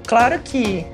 Claro que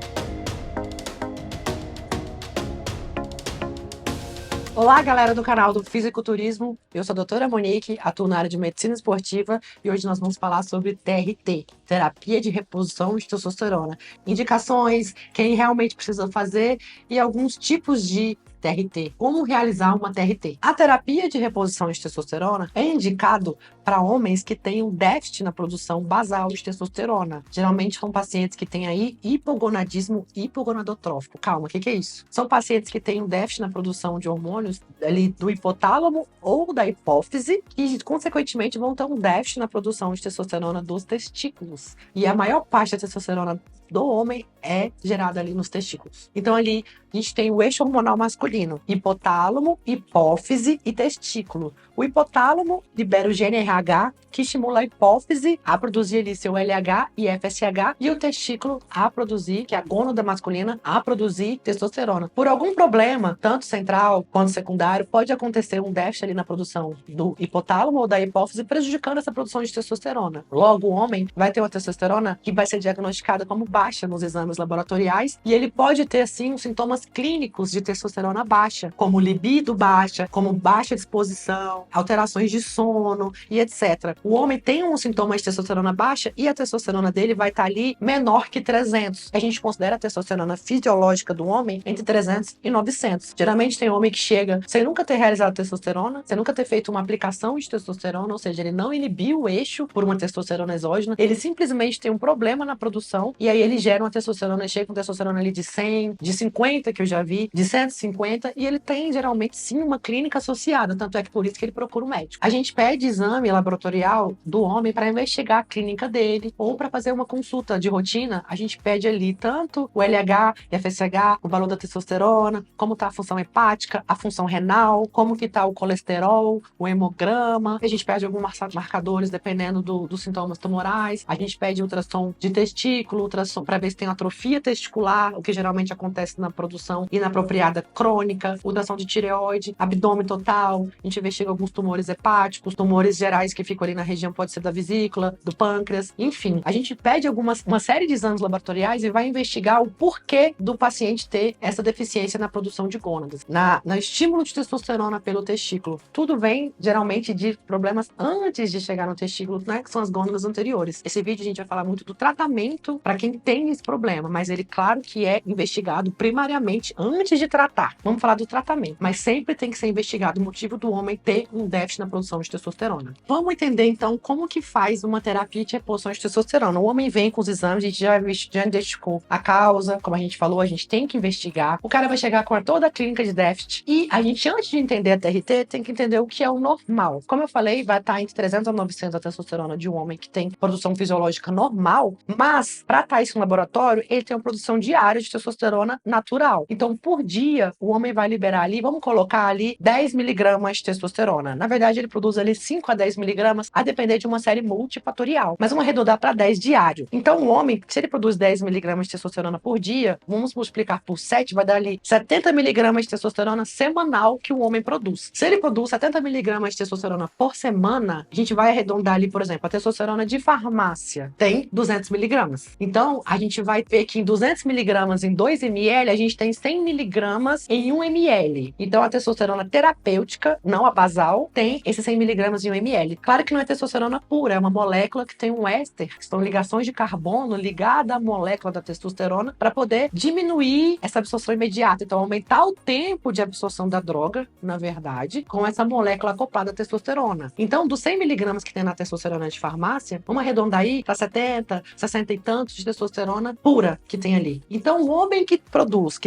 Olá, galera do canal do Fisiculturismo. Eu sou a doutora Monique, atuo na área de medicina esportiva e hoje nós vamos falar sobre TRT, terapia de reposição de testosterona. Indicações, quem realmente precisa fazer e alguns tipos de TRT. Como realizar uma TRT? A terapia de reposição de testosterona é indicado para homens que têm um déficit na produção basal de testosterona. Geralmente são pacientes que têm aí hipogonadismo hipogonadotrófico. Calma, o que é isso? São pacientes que têm um déficit na produção de hormônios ali do hipotálamo ou da hipófise e, consequentemente, vão ter um déficit na produção de testosterona dos testículos. E a maior parte da testosterona do homem é gerada ali nos testículos. Então ali a gente tem o eixo hormonal masculino, hipotálamo, hipófise e testículo. O hipotálamo libera o GnRH, que estimula a hipófise a produzir ali seu LH e FSH, e o testículo a produzir, que é a gônada masculina, a produzir testosterona. Por algum problema, tanto central quanto secundário, pode acontecer um déficit ali na produção do hipotálamo ou da hipófise, prejudicando essa produção de testosterona. Logo, o homem vai ter uma testosterona que vai ser diagnosticada como baixa nos exames laboratoriais, e ele pode ter, assim, os sintomas clínicos de testosterona baixa, como libido baixa, como baixa disposição, alterações de sono e etc. O homem tem um sintoma de testosterona baixa e a testosterona dele vai estar ali menor que 300. A gente considera a testosterona fisiológica do homem entre 300 e 900. Geralmente tem homem que chega sem nunca ter realizado testosterona, sem nunca ter feito uma aplicação de testosterona, ou seja, ele não inibiu o eixo por uma testosterona exógena, ele simplesmente tem um problema na produção e aí ele gera uma testosterona, chega com testosterona ali de 100, de 50 que eu já vi, de 150, e ele tem geralmente sim uma clínica associada, tanto é que por isso que ele procura um médico. A gente pede exame laboratorial do homem para investigar a clínica dele, ou para fazer uma consulta de rotina, a gente pede ali tanto o LH, FSH, o valor da testosterona, como está a função hepática, a função renal, como que está o colesterol, o hemograma, a gente pede alguns marcadores dependendo dos sintomas tumorais, a gente pede ultrassom de testículo, ultrassom para ver se tem atrofia testicular, o que geralmente acontece na produção inapropriada crônica, ultrassom de tireoide, abdômen total, a gente investiga alguns tumores hepáticos, tumores gerais que ficam ali na região, pode ser da vesícula, do pâncreas, enfim. A gente pede uma série de exames laboratoriais e vai investigar o porquê do paciente ter essa deficiência na produção de gônadas, no estímulo de testosterona pelo testículo. Tudo vem, geralmente, de problemas antes de chegar no testículo, né, que são as gônadas anteriores. Esse vídeo a gente vai falar muito do tratamento para quem tem esse problema, mas ele, claro que é investigado primariamente antes de tratar. Vamos falar do tratamento, mas sempre tem que ser investigado o motivo do homem ter um déficit na produção de testosterona. Vamos entender, então, como que faz uma terapia de reposição de testosterona. O homem vem com os exames, a gente já identificou a causa, como a gente falou, a gente tem que investigar. O cara vai chegar com toda a clínica de déficit e a gente, antes de entender a TRT, tem que entender o que é o normal. Como eu falei, vai estar entre 300 a 900 a testosterona de um homem que tem produção fisiológica normal, mas para estar isso no laboratório, ele tem uma produção diária de testosterona natural. Então, por dia, o homem vai liberar ali, vamos colocar ali 10 miligramas de testosterona. Na verdade, ele produz ali 5 a 10 miligramas, a depender de uma série multifatorial. Mas vamos arredondar para 10 diário. Então, o homem, se ele produz 10 miligramas de testosterona por dia, vamos multiplicar por 7, vai dar ali 70 miligramas de testosterona semanal que o homem produz. Se ele produz 70 miligramas de testosterona por semana, a gente vai arredondar ali, por exemplo, a testosterona de farmácia tem 200 miligramas. Então, a gente vai ver que em 200 miligramas em 2 ml, a gente tem 100 miligramas em 1 ml. Então, a testosterona terapêutica, não a basal, tem esses 100 miligramas em 1 ml. Claro que não é testosterona pura, é uma molécula que tem um éster, que são ligações de carbono ligada à molécula da testosterona para poder diminuir essa absorção imediata. Então, aumentar o tempo de absorção da droga, na verdade, com essa molécula acoplada à testosterona. Então, dos 100 miligramas que tem na testosterona de farmácia, vamos arredondar aí para 70, 60 e tantos de testosterona pura que tem ali. Então, o homem que produz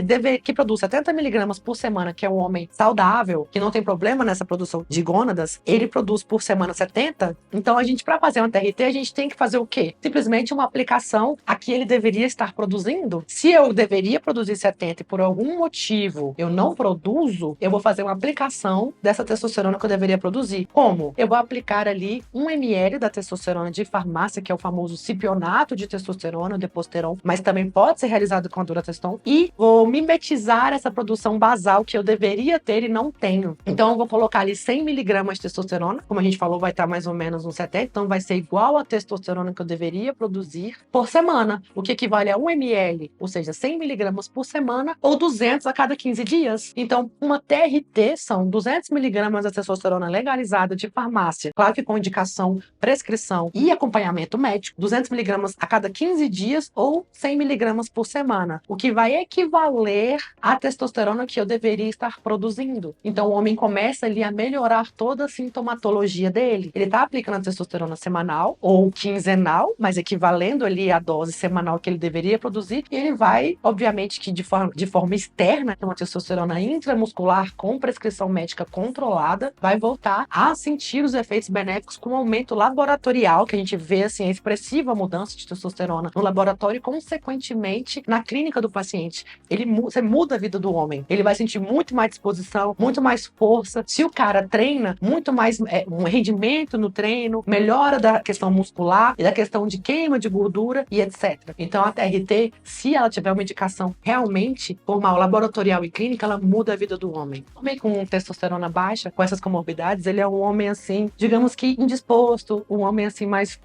70 miligramas por semana, que é um homem saudável, que não tem problema nessa produção de gônadas, ele produz por semana 70. Então, a gente, para fazer uma TRT, a gente tem que fazer o quê? Simplesmente uma aplicação a que ele deveria estar produzindo. Se eu deveria produzir 70 e por algum motivo eu não produzo, eu vou fazer uma aplicação dessa testosterona que eu deveria produzir. Como? Eu vou aplicar ali 1 ml da testosterona de farmácia, que é o famoso cipionato de testosterona, o deposteron, mas também pode ser realizado com a Durateston, e vou mimetizar essa produção produção basal que eu deveria ter e não tenho. Então eu vou colocar ali 100 miligramas de testosterona, como a gente falou, vai estar mais ou menos uns 70, então vai ser igual a testosterona que eu deveria produzir por semana, o que equivale a 1 ml, ou seja, 100 miligramas por semana, ou 200 a cada 15 dias. Então, uma TRT são 200 miligramas de testosterona legalizada de farmácia, claro que com indicação, prescrição e acompanhamento médico, 200 miligramas a cada 15 dias ou 100 miligramas por semana, o que vai equivaler à testosterona que eu deveria estar produzindo. Então, o homem começa ali a melhorar toda a sintomatologia dele. Ele está aplicando a testosterona semanal ou quinzenal, mas equivalendo ali à dose semanal que ele deveria produzir, e ele vai, obviamente, que de forma externa, uma testosterona intramuscular com prescrição médica controlada, vai voltar a sentir os efeitos benéficos com um aumento laboratorial, que a gente vê assim, a expressiva mudança de testosterona no laboratório e, consequentemente, na clínica do paciente. Você muda a vida do homem. Ele vai sentir muito mais disposição, muito mais força. Se o cara treina, muito mais um rendimento no treino, melhora da questão muscular e da questão de queima de gordura e etc. Então, a TRT, se ela tiver uma indicação realmente formal, laboratorial e clínica, ela muda a vida do homem. O homem com testosterona baixa, com essas comorbidades, ele é um homem assim, digamos que indisposto, um homem assim mais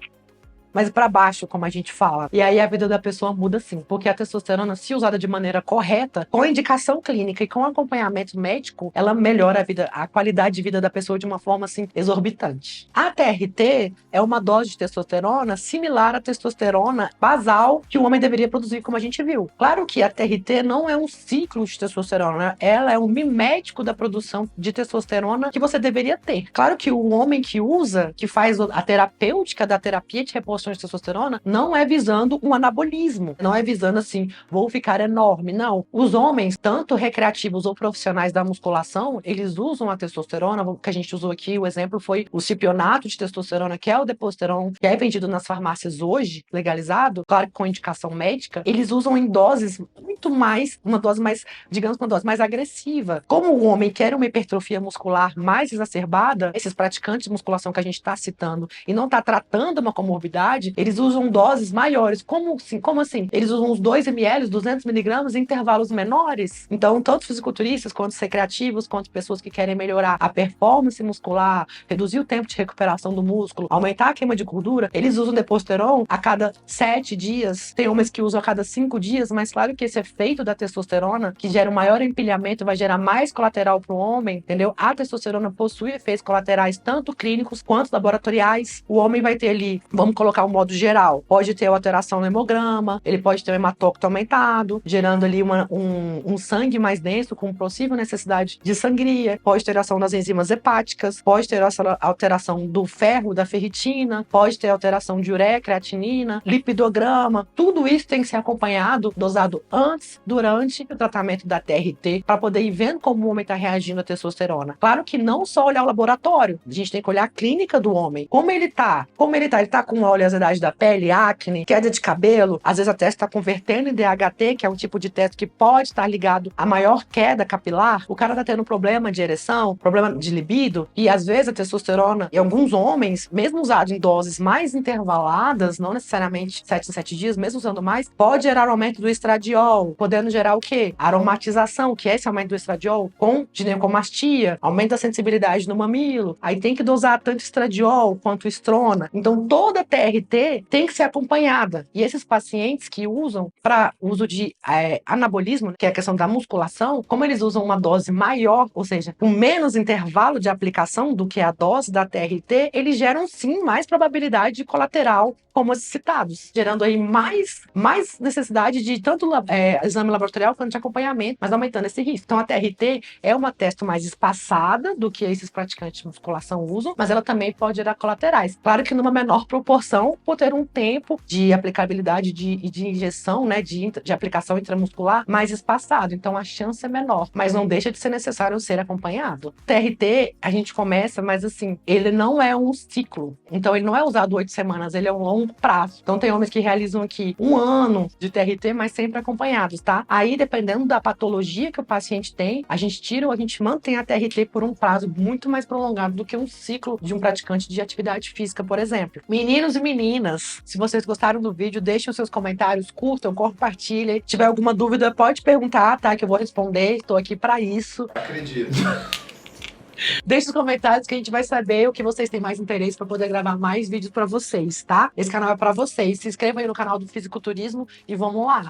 para baixo, como a gente fala. E aí a vida da pessoa muda sim, porque a testosterona, se usada de maneira correta, com indicação clínica e com acompanhamento médico, ela melhora a qualidade de vida da pessoa de uma forma assim exorbitante. A TRT é uma dose de testosterona similar à testosterona basal que o homem deveria produzir, como a gente viu. Claro que a TRT não é um ciclo de testosterona, ela é um mimético da produção de testosterona que você deveria ter. Claro que o homem que usa, que faz a terapêutica da terapia de reposição de testosterona, não é visando um anabolismo, não é visando assim, vou ficar enorme, não. Os homens, tanto recreativos ou profissionais da musculação, eles usam a testosterona, o que a gente usou aqui, o exemplo foi o cipionato de testosterona, que é o deposteron, que é vendido nas farmácias hoje, legalizado, claro que com indicação médica, eles usam em doses muito mais, uma dose mais, digamos, uma dose mais agressiva. Como o homem quer uma hipertrofia muscular mais exacerbada, esses praticantes de musculação que a gente está citando e não está tratando uma comorbidade, eles usam doses maiores. Como assim? Eles usam uns 2 ml, 200 miligramas em intervalos menores. Então, tanto fisiculturistas, quanto recreativos, quanto pessoas que querem melhorar a performance muscular, reduzir o tempo de recuperação do músculo, aumentar a queima de gordura, eles usam deposteron a cada 7 dias. Tem homens que usam a cada 5 dias, mas claro que esse efeito da testosterona, que gera um maior empilhamento, vai gerar mais colateral para o homem, entendeu? A testosterona possui efeitos colaterais tanto clínicos quanto laboratoriais. O homem vai ter ali, vamos colocar um modo geral, pode ter alteração no hemograma, ele pode ter um hematócrito aumentado, gerando ali um sangue mais denso com possível necessidade de sangria, pode ter ação das enzimas hepáticas, pode ter alteração do ferro, da ferritina, pode ter alteração de ureia, creatinina, lipidograma, tudo isso tem que ser acompanhado, dosado antes, durante o tratamento da TRT, para poder ir vendo como o homem está reagindo à testosterona. Claro que não só olhar o laboratório, a gente tem que olhar a clínica do homem, como ele tá, ele tá com oleosidade da pele, acne, queda de cabelo, às vezes a testa está convertendo em DHT, que é um tipo de testo que pode estar ligado a maior queda capilar, o cara tá tendo problema de ereção, problema de libido, e às vezes a testosterona, em alguns homens, mesmo usado em doses mais intervaladas, não necessariamente 7 em 7 dias, mesmo usando mais, pode gerar aumento do estradiol, podendo gerar o quê? Aromatização, que é esse aumento do estradiol, com ginecomastia, aumento da sensibilidade no mamilo, aí tem que dosar tanto estradiol quanto estrona. Então, toda TRT tem que ser acompanhada. E esses pacientes que usam para uso de anabolismo, que é a questão da musculação, como eles usam uma dose maior, ou seja, com menos intervalo de aplicação do que a dose da TRT, eles geram sim mais probabilidade de colateral, como os citados, gerando aí mais necessidade de tanto exame laboratorial quanto de acompanhamento, mas aumentando esse risco. Então, a TRT é uma testo mais espaçada do que esses praticantes de musculação usam, mas ela também pode gerar colaterais. Claro que numa menor proporção, por ter um tempo de aplicabilidade de injeção, né, de aplicação intramuscular mais espaçado. Então, a chance é menor, mas não deixa de ser necessário ser acompanhado. TRT, a gente começa, mas assim, ele não é um ciclo. Então, ele não é usado 8 semanas, ele é um longo longo prazo. Então tem homens que realizam aqui 1 ano de TRT, mas sempre acompanhados, tá? Aí, dependendo da patologia que o paciente tem, a gente tira ou a gente mantém a TRT por um prazo muito mais prolongado do que um ciclo de um praticante de atividade física, por exemplo. Meninos e meninas, se vocês gostaram do vídeo, deixem os seus comentários, curtam, compartilhem. Se tiver alguma dúvida, pode perguntar, tá? Que eu vou responder. Estou aqui para isso. Acredito. Deixe os comentários que a gente vai saber o que vocês têm mais interesse para poder gravar mais vídeos para vocês, tá? Esse canal é para vocês. Se inscrevam aí no canal do Fisiculturismo e vamos lá.